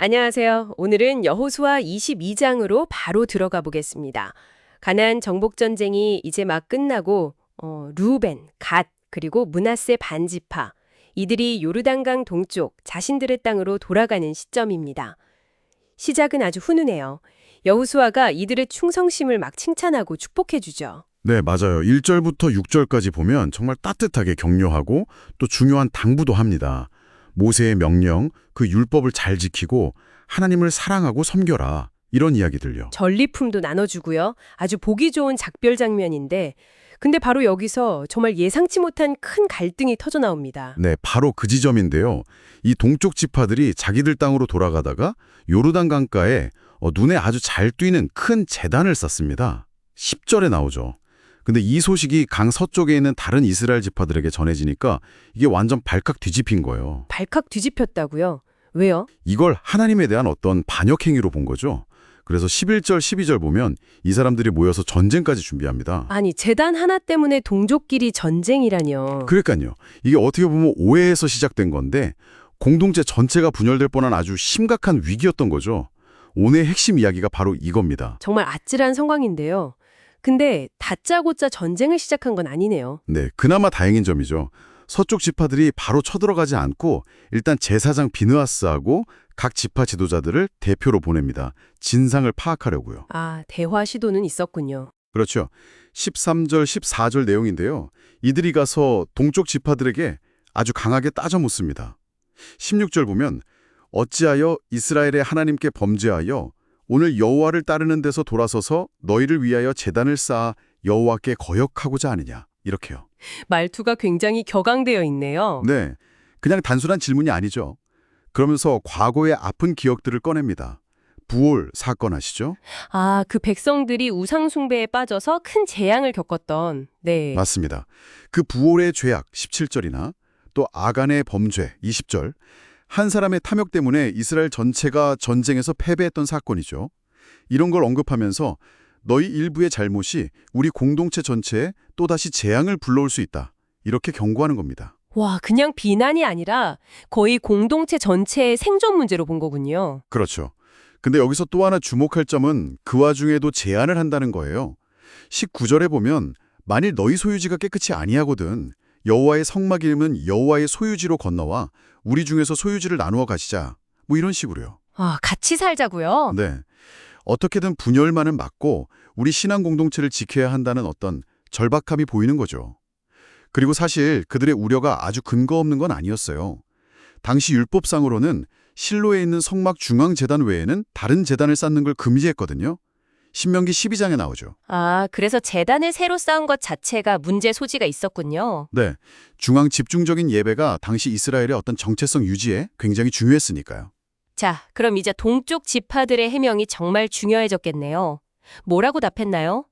안녕하세요. 오늘은 여호수아 22장으로 바로 들어가 보겠습니다. 가나안 정복 전쟁이 이제 막 끝나고 루벤, 갓, 그리고 므낫세 반지파 이들이 요르단강 동쪽 자신들의 땅으로 돌아가는 시점입니다. 시작은 아주 훈훈해요. 여호수아가 이들의 충성심을 막 칭찬하고 축복해 주죠. 네, 맞아요. 1절부터 6절까지 보면 정말 따뜻하게 격려하고 또 중요한 당부도 합니다. 모세의 명령, 그 율법을 잘 지키고 하나님을 사랑하고 섬겨라. 이런 이야기들요. 전리품도 나눠주고요. 아주 보기 좋은 작별 장면인데 근데 바로 여기서 정말 예상치 못한 큰 갈등이 터져 나옵니다. 네, 바로 그 지점인데요. 이 동쪽 지파들이 자기들 땅으로 돌아가다가 요르단 강가에 눈에 아주 잘 띄는 큰 제단을 쌓습니다. 10절에 나오죠. 근데 이 소식이 강 서쪽에 있는 다른 이스라엘 지파들에게 전해지니까 이게 완전 발칵 뒤집힌 거예요. 발칵 뒤집혔다고요? 왜요? 이걸 하나님에 대한 어떤 반역 행위로 본 거죠. 그래서 11절, 12절 보면 이 사람들이 모여서 전쟁까지 준비합니다. 아니, 제단 하나 때문에 동족끼리 전쟁이라뇨. 그러니까요. 이게 어떻게 보면 오해에서 시작된 건데 공동체 전체가 분열될 뻔한 아주 심각한 위기였던 거죠. 오늘의 핵심 이야기가 바로 이겁니다. 정말 아찔한 상황인데요. 근데 다짜고짜 전쟁을 시작한 건 아니네요. 네, 그나마 다행인 점이죠. 서쪽 지파들이 바로 쳐들어가지 않고 일단 제사장 비느하스하고 각 지파 지도자들을 대표로 보냅니다. 진상을 파악하려고요. 아, 대화 시도는 있었군요. 그렇죠. 13절, 14절 내용인데요. 이들이 가서 동쪽 지파들에게 아주 강하게 따져 묻습니다. 16절 보면 어찌하여 이스라엘의 하나님께 범죄하여 오늘 여호와를 따르는 데서 돌아서서 너희를 위하여 제단을 쌓아 여호와께 거역하고자 하느냐. 이렇게요. 말투가 굉장히 격앙되어 있네요. 네, 그냥 단순한 질문이 아니죠. 그러면서 과거의 아픈 기억들을 꺼냅니다. 부올 사건 아시죠? 아, 그 백성들이 우상 숭배에 빠져서 큰 재앙을 겪었던. 네. 맞습니다. 그 부올의 죄악 17절이나 또 아간의 범죄 20절, 한 사람의 탐욕 때문에 이스라엘 전체가 전쟁에서 패배했던 사건이죠. 이런 걸 언급하면서 너희 일부의 잘못이 우리 공동체 전체에 또다시 재앙을 불러올 수 있다. 이렇게 경고하는 겁니다. 와, 그냥 비난이 아니라 거의 공동체 전체의 생존 문제로 본 거군요. 그렇죠. 근데 여기서 또 하나 주목할 점은 그 와중에도 제안을 한다는 거예요. 19절에 보면 만일 너희 소유지가 깨끗이 아니하거든 여호와의 성막 이름은 여호와의 소유지로 건너와 우리 중에서 소유지를 나누어 가시자. 뭐 이런 식으로요. 아, 같이 살자고요? 네. 어떻게든 분열만은 막고 우리 신앙 공동체를 지켜야 한다는 어떤 절박함이 보이는 거죠. 그리고 사실 그들의 우려가 아주 근거 없는 건 아니었어요. 당시 율법상으로는 실로에 있는 성막 중앙 제단 외에는 다른 제단을 쌓는 걸 금지했거든요. 신명기 12장에 나오죠. 아, 그래서 제단을 새로 쌓은 것 자체가 문제 소지가 있었군요. 네, 중앙 집중적인 예배가 당시 이스라엘의 어떤 정체성 유지에 굉장히 중요했으니까요. 자, 그럼 이제 동쪽 지파들의 해명이 정말 중요해졌겠네요. 뭐라고 답했나요?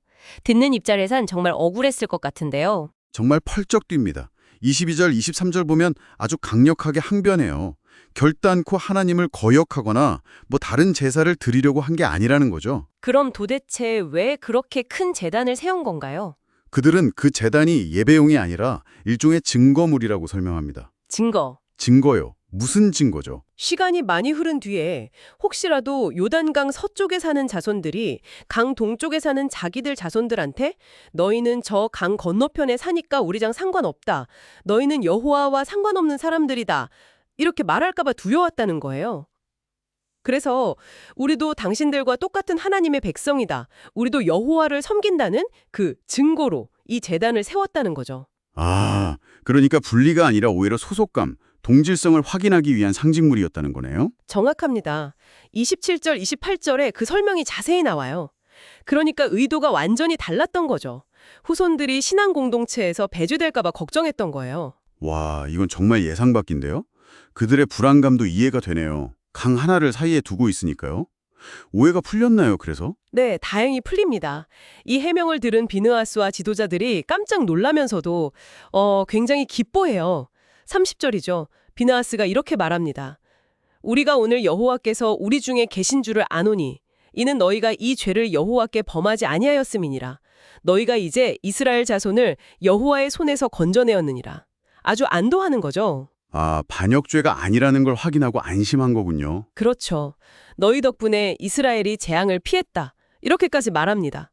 듣는 입장에선 정말 억울했을 것 같은데요. 정말 펄쩍 뜁니다. 22절, 23절 보면 아주 강력하게 항변해요. 결단코 하나님을 거역하거나 뭐 다른 제사를 드리려고 한 게 아니라는 거죠. 그럼 도대체 왜 그렇게 큰 제단을 세운 건가요? 그들은 그 제단이 예배용이 아니라 일종의 증거물이라고 설명합니다. 증거. 증거요. 무슨 증거죠? 시간이 많이 흐른 뒤에 혹시라도 요단강 서쪽에 사는 자손들이 강 동쪽에 사는 자기들 자손들한테 너희는 저 강 건너편에 사니까 우리랑 상관없다. 너희는 여호와와 상관없는 사람들이다. 이렇게 말할까 봐 두려웠다는 거예요. 그래서 우리도 당신들과 똑같은 하나님의 백성이다. 우리도 여호와를 섬긴다는 그 증거로 이 제단을 세웠다는 거죠. 아, 그러니까 분리가 아니라 오히려 소속감, 동질성을 확인하기 위한 상징물이었다는 거네요? 정확합니다. 27절, 28절에 그 설명이 자세히 나와요. 그러니까 의도가 완전히 달랐던 거죠. 후손들이 신앙 공동체에서 배제될까 봐 걱정했던 거예요. 와, 이건 정말 예상 밖인데요? 그들의 불안감도 이해가 되네요. 강 하나를 사이에 두고 있으니까요. 오해가 풀렸나요, 그래서? 네, 다행히 풀립니다. 이 해명을 들은 비느하스와 지도자들이 깜짝 놀라면서도 굉장히 기뻐해요. 30절이죠. 비느하스가 이렇게 말합니다. 우리가 오늘 여호와께서 우리 중에 계신 줄을 아노니 이는 너희가 이 죄를 여호와께 범하지 아니하였음이니라. 너희가 이제 이스라엘 자손을 여호와의 손에서 건져내었느니라. 아주 안도하는 거죠. 아, 반역죄가 아니라는 걸 확인하고 안심한 거군요. 그렇죠. 너희 덕분에 이스라엘이 재앙을 피했다. 이렇게까지 말합니다.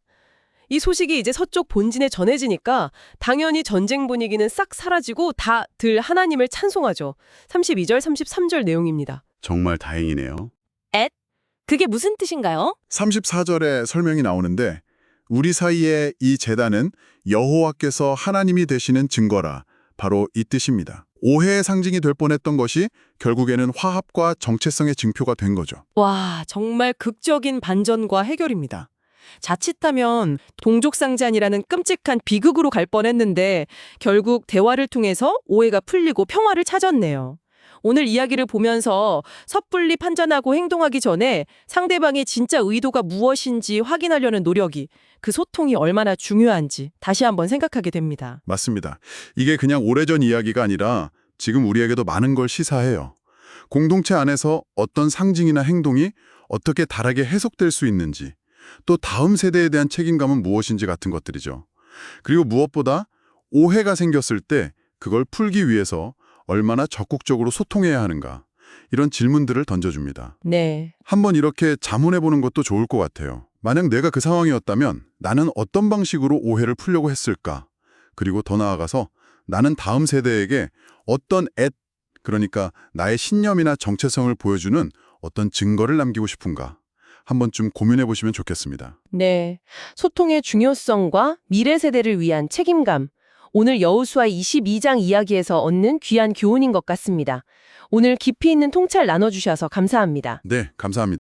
이 소식이 이제 서쪽 본진에 전해지니까 당연히 전쟁 분위기는 싹 사라지고 다들 하나님을 찬송하죠. 32절, 33절 내용입니다. 정말 다행이네요. 그게 무슨 뜻인가요? 34절에 설명이 나오는데 우리 사이에 이 제단은 여호와께서 하나님이 되시는 증거라. 바로 이 뜻입니다. 오해의 상징이 될 뻔했던 것이 결국에는 화합과 정체성의 증표가 된 거죠. 와, 정말 극적인 반전과 해결입니다. 자칫하면 동족상잔이라는 끔찍한 비극으로 갈 뻔했는데 결국 대화를 통해서 오해가 풀리고 평화를 찾았네요. 오늘 이야기를 보면서 섣불리 판단하고 행동하기 전에 상대방의 진짜 의도가 무엇인지 확인하려는 노력이, 그 소통이 얼마나 중요한지 다시 한번 생각하게 됩니다. 맞습니다. 이게 그냥 오래전 이야기가 아니라 지금 우리에게도 많은 걸 시사해요. 공동체 안에서 어떤 상징이나 행동이 어떻게 다르게 해석될 수 있는지, 또 다음 세대에 대한 책임감은 무엇인지 같은 것들이죠. 그리고 무엇보다 오해가 생겼을 때 그걸 풀기 위해서 얼마나 적극적으로 소통해야 하는가, 이런 질문들을 던져줍니다. 네. 한번 이렇게 자문해보는 것도 좋을 것 같아요. 만약 내가 그 상황이었다면 나는 어떤 방식으로 오해를 풀려고 했을까? 그리고 더 나아가서 나는 다음 세대에게 어떤 그러니까 나의 신념이나 정체성을 보여주는 어떤 증거를 남기고 싶은가? 한번 좀 고민해보시면 좋겠습니다. 네. 소통의 중요성과 미래 세대를 위한 책임감. 오늘 여호수아 22장 이야기에서 얻는 귀한 교훈인 것 같습니다. 오늘 깊이 있는 통찰 나눠주셔서 감사합니다. 네, 감사합니다.